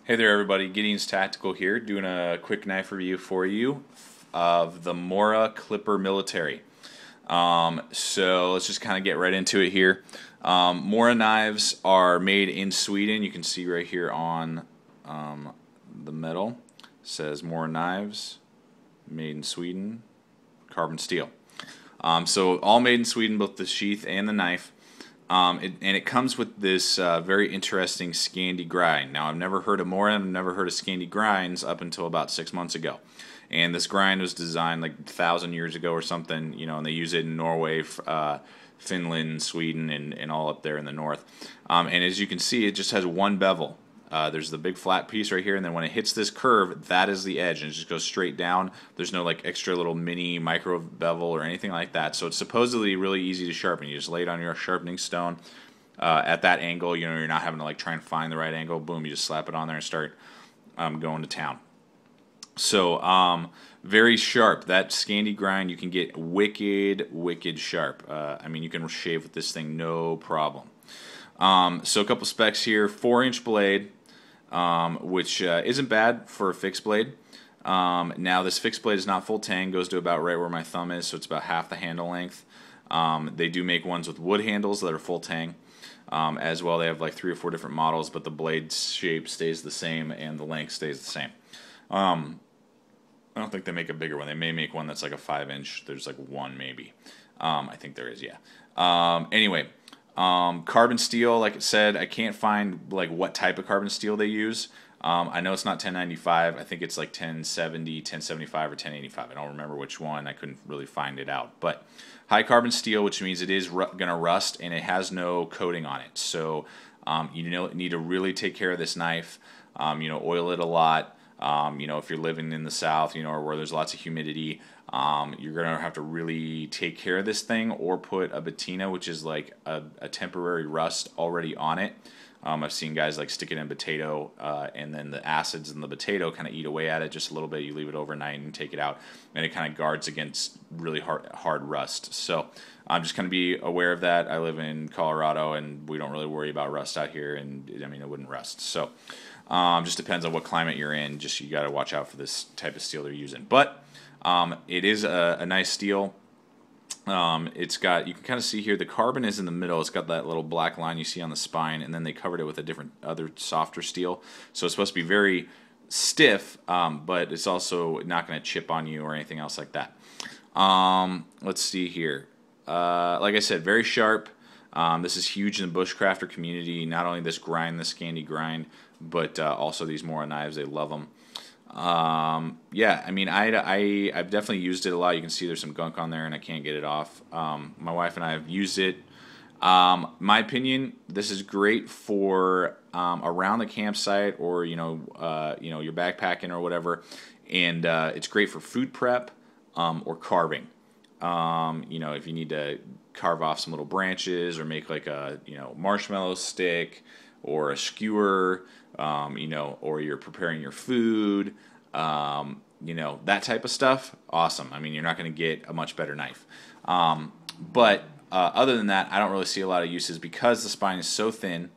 Hey there everybody, Gideon's Tactical here, doing a quick knife review for you of the Mora Clipper Military. So let's just kind of get right into it here. Mora knives are made in Sweden. You can see right here on the metal, it says Mora knives, made in Sweden, carbon steel. So all made in Sweden, both the sheath and the knife. And it comes with this very interesting Scandi grind. Now, I've never heard of Mora, and I've never heard of Scandi grinds up until about 6 months ago. And this grind was designed like 1,000 years ago or something, you know, and they use it in Norway, Finland, Sweden, and all up there in the north. And as you can see, it just has one bevel. There's the big flat piece right here, and then when it hits this curve, that is the edge, and it just goes straight down. There's no like extra little mini micro bevel or anything like that. So it's supposedly really easy to sharpen. You just lay it on your sharpening stone at that angle. You know, you're not having to like try and find the right angle. Boom, you just slap it on there and start going to town. So very sharp. That Scandi grind, you can get wicked sharp. I mean, you can shave with this thing no problem. So a couple specs here: 4-inch blade. Which isn't bad for a fixed blade. Now this fixed blade is not full tang, goes to about right where my thumb is, so it's about half the handle length. They do make ones with wood handles that are full tang as well. They have like 3 or 4 different models, but the blade shape stays the same and the length stays the same. I don't think they make a bigger one. They may make one that's like a 5-inch. There's like one maybe. I think there is, yeah. Anyway. Carbon steel, like I said, I can't find like what type of carbon steel they use. I know it's not 1095. I think it's like 1070, 1075, or 1085. I don't remember which one. I couldn't really find it out. But high carbon steel, which means it is going to rust and it has no coating on it. So you need to really take care of this knife. Oil it a lot. If you're living in the south, or where there's lots of humidity, you're going to have to really take care of this thing, or put a patina, which is like a temporary rust already on it. I've seen guys like stick it in potato, and then the acids in the potato kind of eat away at it just a little bit. You leave it overnight and take it out, and it kind of guards against really hard rust. So I'm just going to be aware of that. I live in Colorado, and we don't really worry about rust out here, and I mean, it wouldn't rust. So just depends on what climate you're in. Just you got to watch out for this type of steel they're using. But it is a nice steel. It's got, you can kind of see here, the carbon is in the middle. It's got that little black line you see on the spine, and then they covered it with a different other softer steel. So it's supposed to be very stiff, but it's also not going to chip on you or anything else like that. Let's see here. Like I said, very sharp. This is huge in the Bushcrafter community. Not only this grind, the Scandi grind, but also these Mora knives. They love them. Yeah, I mean, I've definitely used it a lot. You can see there's some gunk on there, and I can't get it off. My wife and I have used it. My opinion, this is great for around the campsite, or you're backpacking or whatever, and it's great for food prep or carving. If you need to carve off some little branches or make like a marshmallow stick or a skewer, or you're preparing your food, that type of stuff, awesome. I mean, you're not going to get a much better knife. But other than that, I don't really see a lot of uses because the spine is so thin.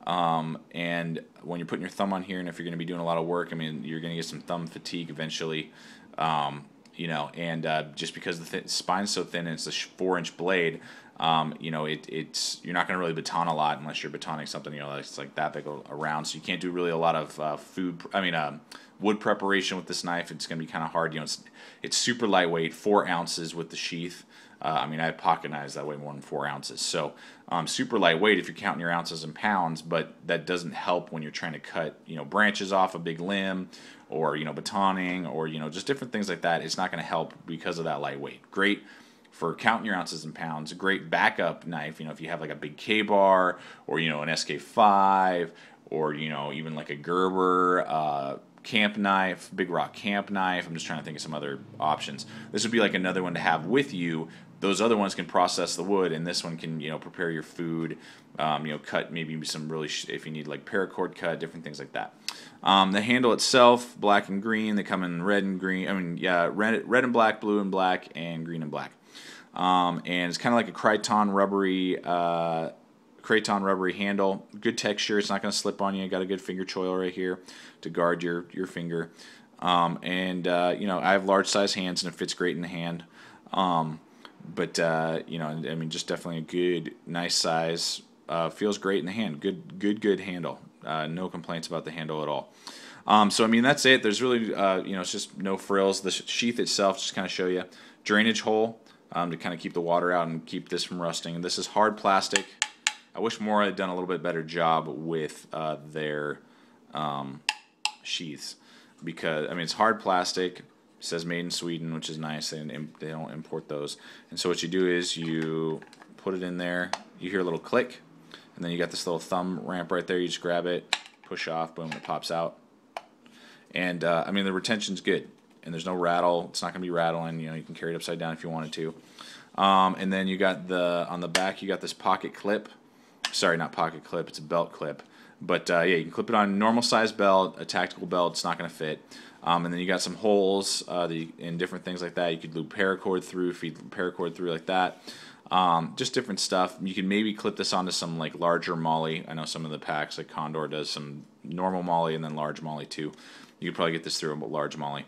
And when you're putting your thumb on here, and if you're going to be doing a lot of work, I mean, you're going to get some thumb fatigue eventually. Just because the spine's so thin and it's a 4-inch blade, it's you're not going to really baton a lot unless you're batoning something that's like that big around. So you can't do really a lot of wood preparation with this knife. It's going to be kind of hard. It's super lightweight, 4 ounces with the sheath. I have pocket knives that weigh more than 4 ounces. So super lightweight if you're counting your ounces in pounds, but that doesn't help when you're trying to cut branches off a big limb, or batoning, or just different things like that. It's not going to help because of that lightweight. Great for counting your ounces in pounds. A great backup knife, if you have like a big K-bar, or an SK5, or even like a Gerber camp knife, big rock camp knife. I'm just trying to think of some other options. This would be like another one to have with you. Those other ones can process the wood, and this one can prepare your food, cut maybe some really if you need like paracord cut, different things like that. The handle itself, black and green. They come in red and green. Red and black, blue and black, and green and black. And it's kind of like a Criton rubbery Kraton rubbery handle, good texture. It's not going to slip on you. Got a good finger choil right here to guard your finger. You know, I have large size hands and it fits great in the hand. You know, I mean, just definitely a good, nice size. Feels great in the hand. Good handle. No complaints about the handle at all. So I mean, that's it. There's really, you know, it's just no frills. The sheath itself, just kind of show you, drainage hole to kind of keep the water out and keep this from rusting. And this is hard plastic. I wish Mora had done a little bit better job with their sheaths, because I mean, it's hard plastic. It says made in Sweden, which is nice. They don't import those. And so what you do is you put it in there. You hear a little click, and then you got this little thumb ramp right there. You just grab it, push off, boom, it pops out. And I mean, the retention's good, and there's no rattle. It's not going to be rattling. You know, you can carry it upside down if you wanted to. And then you got on the back, you got this pocket clip. Sorry, not pocket clip. It's a belt clip. But yeah, you can clip it on a normal size belt, a tactical belt. It's not going to fit. And then you got some holes and different things like that. You could loop paracord through, feed paracord through like that. Just different stuff. You can maybe clip this onto some like larger molly. I know some of the packs, like Condor does some normal molly and then large molly too. You could probably get this through a large molly.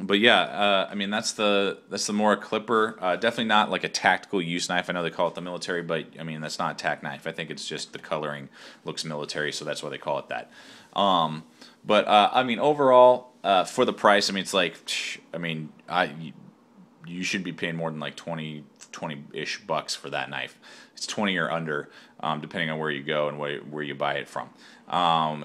But yeah, I mean, that's the Mora Clipper. Definitely not like a tactical use knife. I know they call it the military, but I mean, that's not a tack knife. I think it's just the coloring looks military, so that's why they call it that. I mean, overall, for the price, I mean, it's like, I mean, you should be paying more than like 20-ish bucks for that knife. It's 20 or under, depending on where you go and where you buy it from.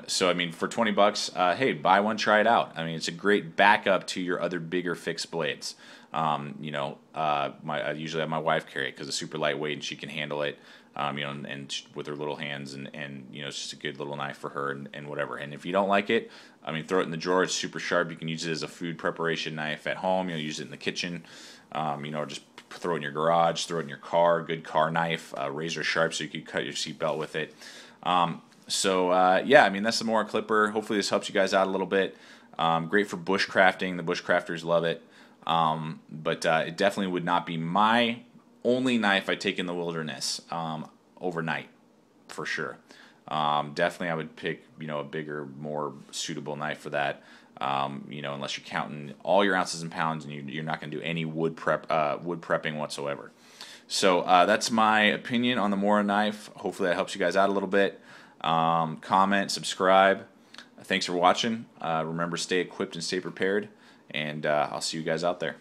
So I mean, for 20 bucks, hey, buy one, try it out. I mean, it's a great backup to your other bigger fixed blades. You know, I usually have my wife carry it because it's super lightweight and she can handle it. You know, and with her little hands, and you know, it's just a good little knife for her and whatever. And if you don't like it, I mean, throw it in the drawer. It's super sharp. You can use it as a food preparation knife at home. You know, use it in the kitchen. You know, or just throw it in your garage, throw it in your car. Good car knife, razor sharp, so you can cut your seatbelt with it. Yeah, I mean, that's the Mora Clipper. Hopefully this helps you guys out a little bit. Great for bushcrafting. The bushcrafters love it. It definitely would not be my only knife I take in the wilderness overnight, for sure. Definitely I would pick, you know, a bigger, more suitable knife for that. You know, unless you're counting all your ounces and pounds, and you're not going to do any wood prepping whatsoever. So that's my opinion on the Mora knife. Hopefully that helps you guys out a little bit. Comment, subscribe. Thanks for watching. Remember, stay equipped and stay prepared, and I'll see you guys out there.